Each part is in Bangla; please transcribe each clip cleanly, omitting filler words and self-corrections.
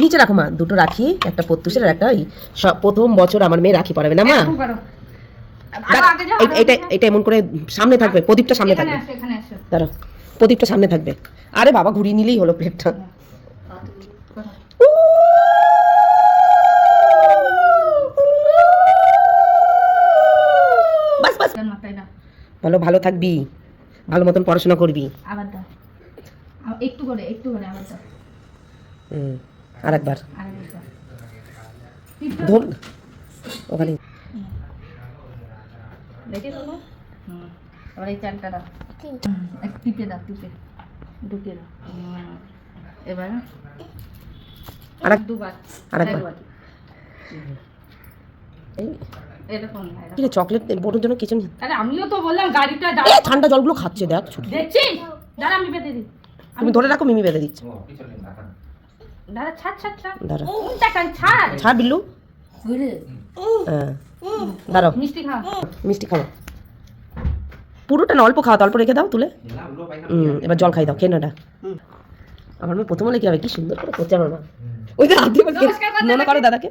নিচে রাখো মা, দুটো রাখি, একটা প্রত্যুষের আর একটা ওই প্রথম বছর আমার মেয়ে রাখি পরাবে না মা। এটা এমন করে সামনে থাকবে, প্রদীপটা সামনে থাকবে, দাঁড়াও প্রদীপটা সামনে থাকবে। আরে বাবা ঘুরিয়ে নিলেই হলো প্লেটটা। বাস বাস, ভালো ভালো থাকবি, ভালো মতন পড়াশোনা করবি। আবার দাও একটু করে আবার দাও। আরেকবার ধর ওখানে দেখে তো এবার এই চালটা দাও, এক টিপে দাও, টিপে ঢুকে দাও। এবার আরেক দুবার আরেকবার এরকম কি রে, চকলেট বোর্ডের জন্য কিছু নেই? আরে আমিও তো বললাম গাড়িটা এই ঠান্ডা জলগুলো খাচ্ছে দেখ, দেখছি। দাঁড়া আমি বেঁধে দিই, তুমি ধরে রাখো, মিমি বেঁধে দিচ্ছে। দাঁড়া ছাড় দাঁড়া ছাড় ছাড় বিল্লু। হ্যাঁ দাঁড়াও, মিষ্টি খা। মিষ্টি খাও, পুরোটা না, অল্প খাও, অল্প রেখে দাও তুলে। এবার জল খাই দাও, খেয়ে নাটা। আমার মেয়ে প্রথম হলে কি হবে, কি সুন্দর করে করছে আমার মা। ওই যে হাত দিয়ে মনে করো দাদাকে,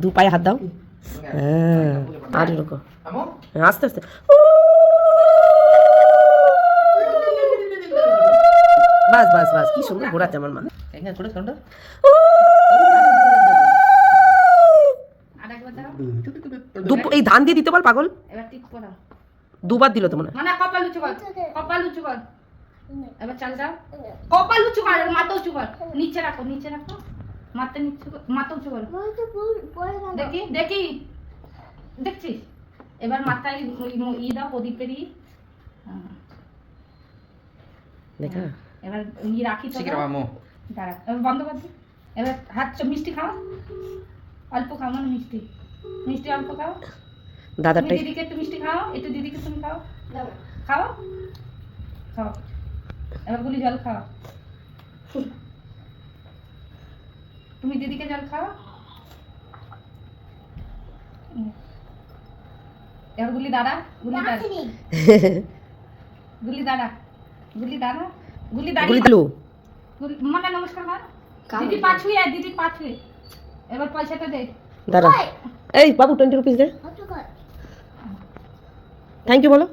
দু পায়ে হাত দাও। হ্যাঁ আর এরকম আস্তে আস্তে। বাস বাস বাস, কি সুন্দর ঘোরাচ্ছে আমার মা। এই ধান দিয়ে দিতে বল পাগল, দুবার দিল তো মনে হয়। কপাল উঁচু কর এবার চাল দাও, কপাল উঁচু কর, মাথা উঁচু কর, নিচে রাখো মাথা উঁচু কর। দেখি দেখছিস? এবার মাথায় ই দাও, প্রদীপের ই। দেখা এবার ই রাখি তো, দাঁড়া এবার বন্ধ কর দি। এবার হাত মিষ্টি খাও, অল্প খাও, মানে মিষ্টি অল্প খাও। দাদাটাই দিদিকে একটু মিষ্টি খাও, একটু দিদিকে তুমি খাও, খাও। এবার গুলি জল খাও, তুমি দিদিকে জল খাও। এবার গুলি দাঁড়া মানে নমস্কার কর। দিদি পাছুই এবার পয়সাটা দে। দাঁড়া, এই বাবু 20 রুপিস দে, থ্যাংক ইউ বলো।